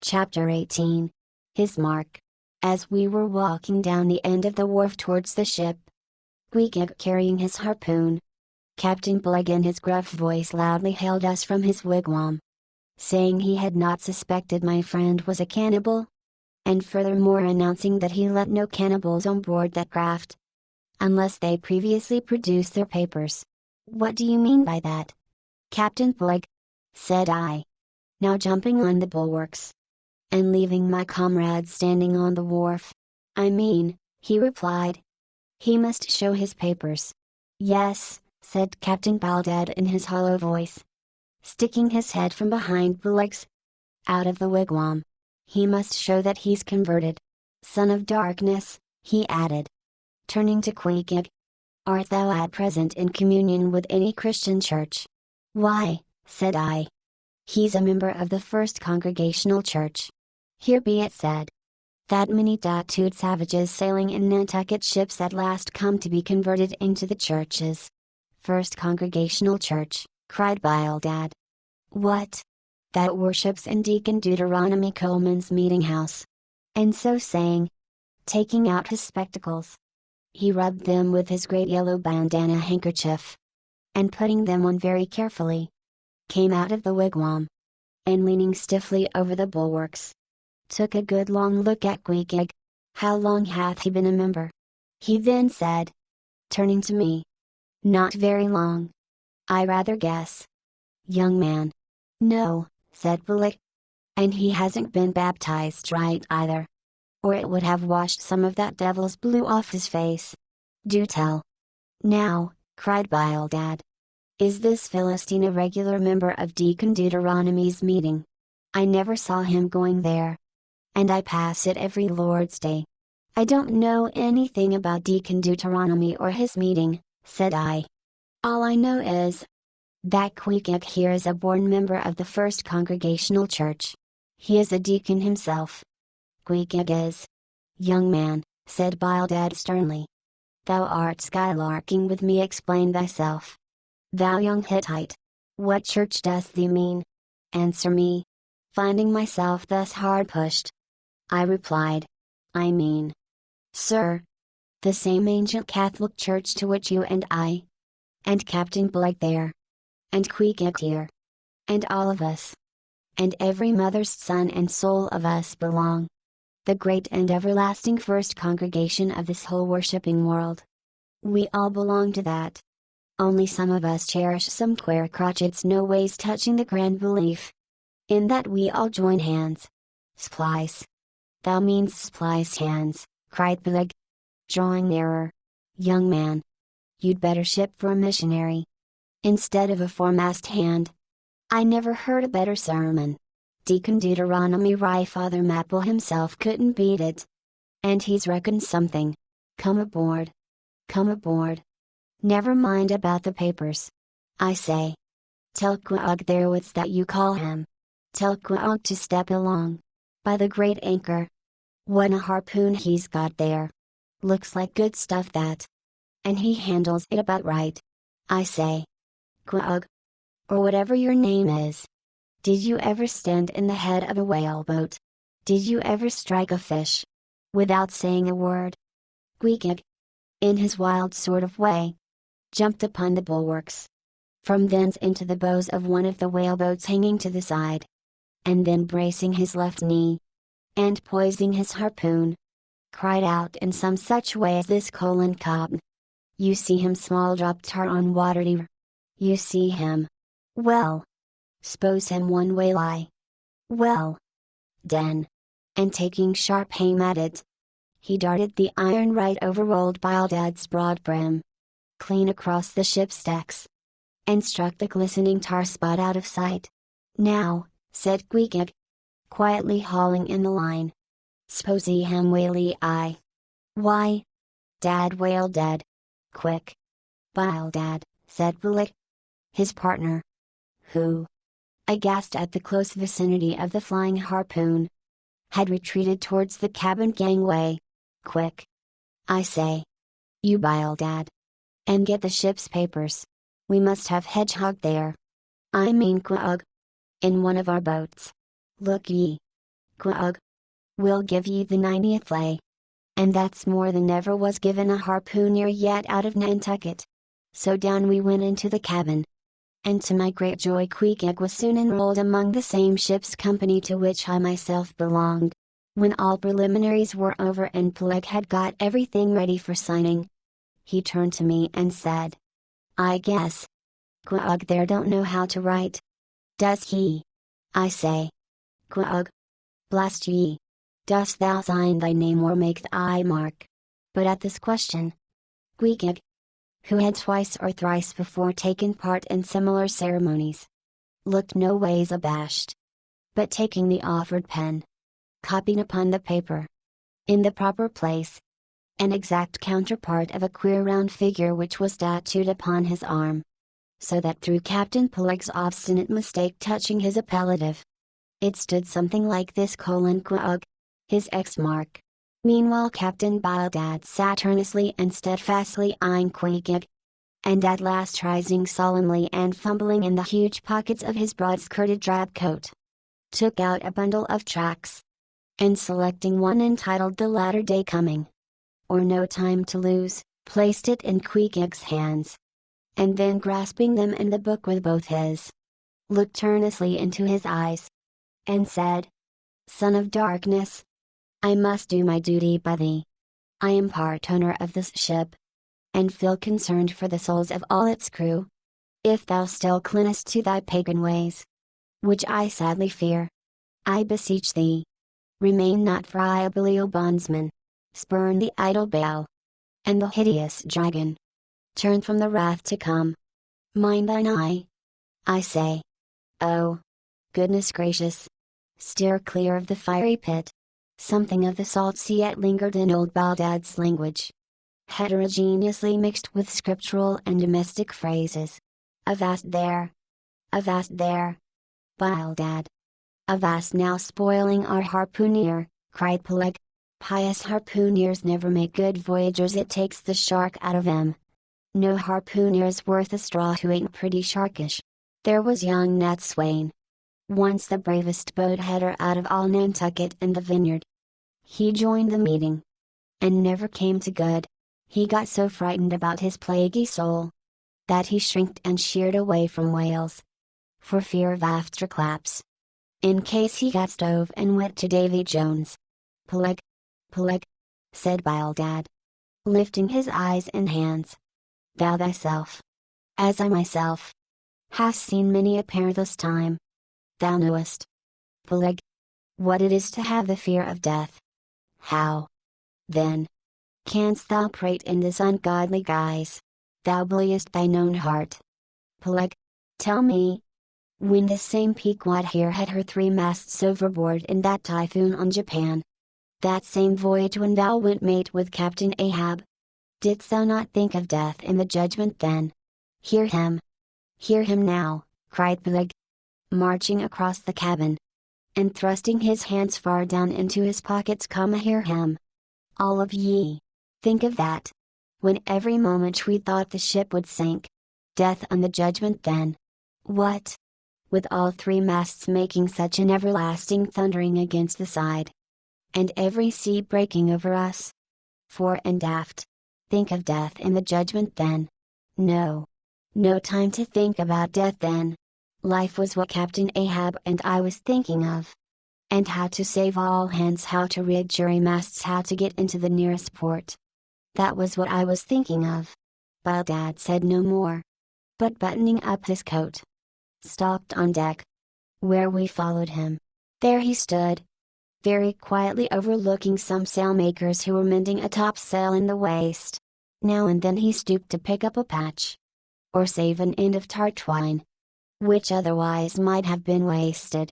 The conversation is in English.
Chapter 18. His Mark. As we were walking down the end of the wharf towards the ship, Queequeg carrying his harpoon, Captain Blake in his gruff voice loudly hailed us from his wigwam, saying he had not suspected my friend was a cannibal, and furthermore announcing that he let no cannibals on board that craft, unless they previously produced their papers. "What do you mean by that, Captain Blake?" said I, now jumping on the bulwarks, and leaving my comrade standing on the wharf. "I mean," he replied, "he must show his papers." "Yes," said Captain Baldad in his hollow voice, sticking his head from behind Blake's, out of the wigwam. "He must show that he's converted. Son of darkness," he added, turning to Queequeg, "art thou at present in communion with any Christian church?" "Why," said I, "he's a member of the First Congregational Church." Here be it said, that many tattooed savages sailing in Nantucket ships at last come to be converted into the churches. "First Congregational Church," cried Bildad. "What? That worships in Deacon Deuteronomy Coleman's meeting house." And so saying, taking out his spectacles, he rubbed them with his great yellow bandana handkerchief, and putting them on very carefully, came out of the wigwam, and leaning stiffly over the bulwarks, took a good long look at Queequeg. "How long hath he been a member?" he then said, turning to me. "Not very long, I rather guess." "Young man." "No," said Blake. "And he hasn't been baptized right either, or it would have washed some of that devil's blue off his face." "Do tell." "Now," cried Bildad, "is this Philistine a regular member of Deacon Deuteronomy's meeting? I never saw him going there, and I pass it every Lord's Day." "I don't know anything about Deacon Deuteronomy or his meeting," said I. "All I know is that Queequeg here is a born member of the First Congregational Church. He is a deacon himself." "Queequeg is." "Young man," said Bildad sternly, "thou art skylarking with me. Explain thyself. Thou young Hittite, what church dost thee mean? Answer me." Finding myself thus hard pushed, I replied, "I mean, sir, the same ancient Catholic Church to which you and I, and Captain Blake there, and Queequeg here, and all of us, and every mother's son and soul of us belong. The great and everlasting First Congregation of this whole worshipping world. We all belong to that. Only some of us cherish some queer crotchets no ways touching the grand belief, in that we all join hands. Splice." "Thou means splice hands," cried Blake, drawing nearer. "Young man, you'd better ship for a missionary, instead of a foremast hand. I never heard a better sermon. Deacon Deuteronomy Rye Father Maple himself couldn't beat it. And he's reckoned something. Come aboard. Come aboard. Never mind about the papers. I say. Tell Queequeg there what's that you call him. Tell Queequeg to step along. By the great anchor. What a harpoon he's got there. Looks like good stuff that. And he handles it about right. I say. Queequeg, or whatever your name is. Did you ever stand in the head of a whaleboat? Did you ever strike a fish, without saying a word?" Queequeg, in his wild sort of way, jumped upon the bulwarks, from thence into the bows of one of the whaleboats hanging to the side, and then bracing his left knee, and poising his harpoon, cried out in some such way as this: "Cobb, you see him small drop tar on water. You see him. Well, s'pose him one way lie. Well, den." And taking sharp aim at it, he darted the iron right over old Bildad's broad brim, clean across the ship's decks, and struck the glistening tar spot out of sight. "Now," said Queequeg, quietly hauling in the line, "s'pose he him whaley I." "Why, Dad whale dead. Quick." "Bildad," said Blake, his partner. Who, aghast at the close vicinity of the flying harpoon, had retreated towards the cabin gangway. "Quick, I say, you Bildad, and get the ship's papers. We must have Hedgehog there. I mean Queequeg, in one of our boats. Look ye, Quag. We'll give ye the 90th lay. And that's more than ever was given a harpooner yet out of Nantucket. So down we went into the cabin. And to my great joy Queequeg was soon enrolled among the same ship's company to which I myself belonged. When all preliminaries were over and Peleg had got everything ready for signing, he turned to me and said, "I guess Quag there don't know how to write. Does he?" I say, "Quag, blast ye! Dost thou sign thy name or make the eye mark?" But at this question, Queequeg, who had twice or thrice before taken part in similar ceremonies, looked no ways abashed, but taking the offered pen, copied upon the paper, in the proper place, an exact counterpart of a queer round figure which was tattooed upon his arm, so that through Captain Peleg's obstinate mistake touching his appellative, it stood something like this: Quag, his X mark. Meanwhile Captain Bildad sat earnestly and steadfastly eyeing Queequeg, and at last rising solemnly and fumbling in the huge pockets of his broad-skirted drab coat, took out a bundle of tracts, and selecting one entitled "The Latter Day Coming," or "No Time to Lose," placed it in Queequeg's hands, and then grasping them and the book with both his, looked earnestly into his eyes, and said, "Son of darkness, I must do my duty by thee. I am part owner of this ship, and feel concerned for the souls of all its crew. If thou still clingest to thy pagan ways, which I sadly fear, I beseech thee, remain not friably a bondsman, spurn the idle Baal, and the hideous dragon. Turn from the wrath to come. Mind thine eye, I say. Oh, goodness gracious! Steer clear of the fiery pit." Something of the salt sea yet lingered in old Bildad's language, heterogeneously mixed with scriptural and domestic phrases. "Avast there! Avast there! Bildad! Avast now spoiling our harpooner," cried Peleg. "Pious harpooneers never make good voyagers, it takes the shark out of 'em. No harpooner's worth a straw who ain't pretty sharkish." There was young Nat Swain, once the bravest boat header out of all Nantucket and the Vineyard. He joined the meeting, and never came to good. He got so frightened about his plaguey soul, that he shrinked and sheered away from whales, for fear of afterclaps, in case he got stove and went to Davy Jones. "Peleg, Peleg," said Bildad, lifting his eyes and hands, "thou thyself, as I myself, hast seen many a perilous time. Thou knowest, Peleg, what it is to have the fear of death. How, then, canst thou prate in this ungodly guise? Thou believest thine own heart. Peleg, tell me, when this same Pequod here had her 3 masts overboard in that typhoon on Japan, that same voyage when thou went mate with Captain Ahab, didst thou not think of death in the judgment then? Hear him now," cried Peleg, marching across the cabin, and thrusting his hands far down into his pockets. "Hear him, all of ye. Think of that, when every moment we thought the ship would sink. Death on the judgment then. What? With all 3 masts making such an everlasting thundering against the side, and every sea breaking over us, fore and aft. Think of death in the judgment then. No time to think about death then. Life was what Captain Ahab and I was thinking of. And how to save all hands, how to rig jury masts, how to get into the nearest port. That was what I was thinking of." Bildad said no more, but buttoning up his coat, stalked on deck, where we followed him. There he stood, very quietly overlooking some sailmakers who were mending a topsail in the waist. Now and then he stooped to pick up a patch, or save an end of tart twine, which otherwise might have been wasted.